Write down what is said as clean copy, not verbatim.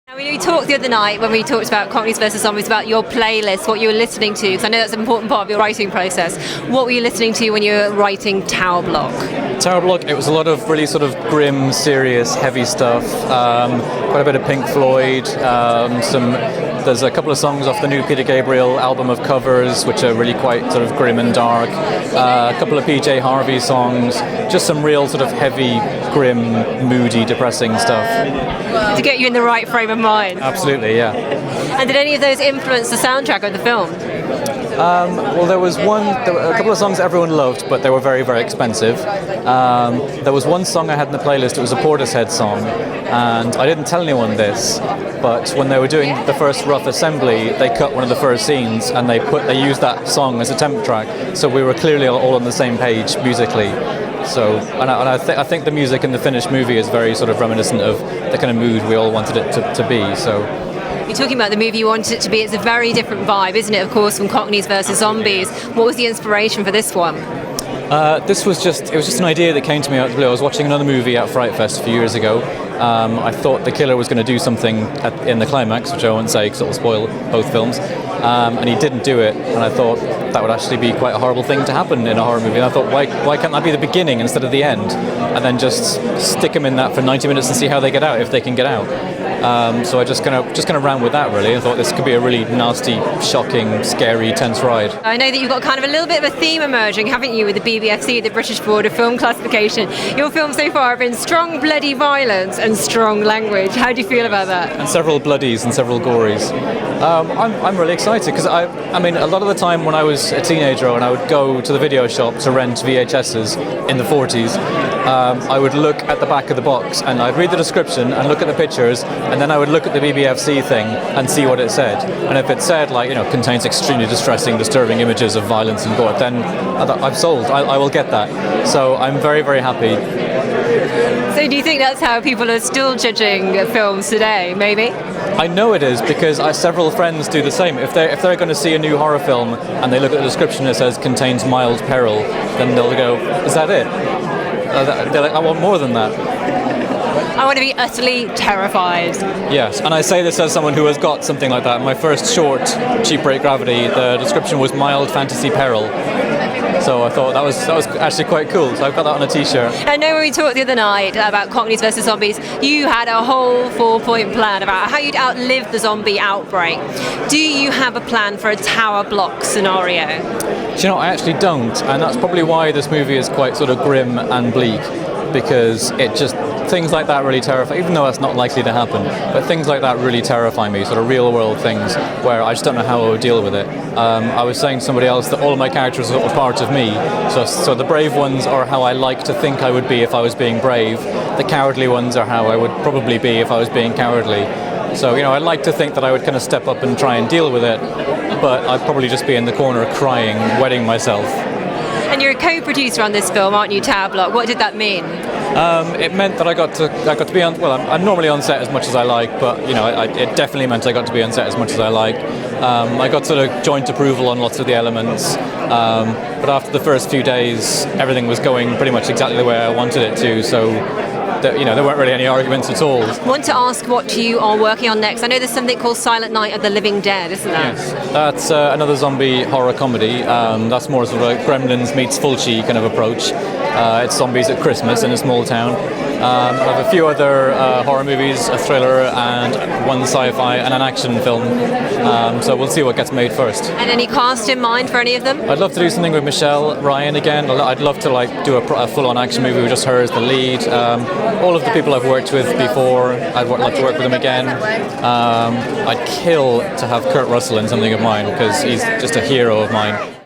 Now, we talked the other night when we talked about Cockneys versus Zombies about your playlist, what you were listening to, because I know that's an important part of your writing process. What were you listening to when you were writing Tower Block? Tower Block, it was a lot of really sort of grim, serious, heavy stuff. Quite a bit of Pink Floyd. There's a couple of songs off the new Peter Gabriel album of covers, which are really quite sort of grim and dark. A couple of PJ Harvey songs. Just some real sort of heavy, grim, moody, depressing stuff. To get you in the right frame of mind. Absolutely, yeah. And did any of those influence the soundtrack of the film? Well, there were a couple of songs everyone loved, but they were very, very expensive. There was one song I had in the playlist, it was a Portishead song, and I didn't tell anyone this, but when they were doing the first rough assembly, they cut one of the first scenes, and they used that song as a temp track, so we were clearly all on the same page musically. So, I think the music in the finished movie is very sort of reminiscent of the kind of mood we all wanted it to be, so... You're talking about the movie you wanted it to be. It's a very different vibe, isn't it, of course, from Cockneys versus Zombies. What was the inspiration for this one? It was just an idea that came to me out of the blue. I was watching another movie at FrightFest a few years ago. I thought the killer was going to do something in the climax, which I won't say because it will spoil both films. And he didn't do it, and I thought that would actually be quite a horrible thing to happen in a horror movie. And I thought, why can't that be the beginning instead of the end? And then just stick them in that for 90 minutes and see how they get out, if they can get out. So I just kind of ran with that, really. I thought this could be a really nasty, shocking, scary, tense ride. I know that you've got kind of a little bit of a theme emerging, haven't you, with the BBFC, the British Board of Film Classification. Your films so far have been strong, bloody violence and strong language. How do you feel about that? And several bloodies and several gories. I'm really excited because I mean, a lot of the time when I was a teenager and I would go to the video shop to rent VHSs in the 40s, I would look at the back of the box and I'd read the description and look at the pictures, and then I would look at the BBFC thing and see what it said. And if it said, like, contains extremely distressing, disturbing images of violence and gore, then I'm sold. I will get that. So I'm very, very happy. So do you think that's how people are still judging films today, maybe? I know it is, because several friends do the same. If they're going to see a new horror film and they look at the description and it says contains mild peril, then they'll go, is that it? They're like, I want more than that. I want to be utterly terrified. Yes, and I say this as someone who has got something like that. My first short, Cheap Rate Gravity, the description was mild fantasy peril. So I thought that was actually quite cool. So I've got that on a t-shirt. I know when we talked the other night about Cockneys versus Zombies, you had a whole 4-point plan about how you'd outlive the zombie outbreak. Do you have a plan for a tower block scenario? Do you know, I actually don't, and that's probably why this movie is quite sort of grim and bleak, because things like that really terrify, even though that's not likely to happen, but things like that really terrify me, sort of real world things where I just don't know how I would deal with it. I was saying to somebody else that all of my characters are sort of part of me, so the brave ones are how I like to think I would be if I was being brave, the cowardly ones are how I would probably be if I was being cowardly. So, I'd like to think that I would kind of step up and try and deal with it, but I'd probably just be in the corner crying, wetting myself. And you're a co-producer on this film, aren't you, Tower Block? What did that mean? It meant that I got to be on. Well, I'm normally on set as much as I like, but it definitely meant I got to be on set as much as I like. I got sort of joint approval on lots of the elements, but after the first few days, everything was going pretty much exactly the way I wanted it to. So, there weren't really any arguments at all. I want to ask what you are working on next. I know there's something called Silent Night of the Living Dead, isn't there? Yes, that's another zombie horror comedy. That's more sort of like Gremlins meets Fulci kind of approach. It's zombies at Christmas in a small town. I have a few other horror movies, a thriller and one sci-fi and an action film. So we'll see what gets made first. And any cast in mind for any of them? I'd love to do something with Michelle Ryan again. I'd love to do a full-on action movie with just her as the lead. All of the people I've worked with before, I'd love to work with them again. I'd kill to have Kurt Russell in something of mine because he's just a hero of mine.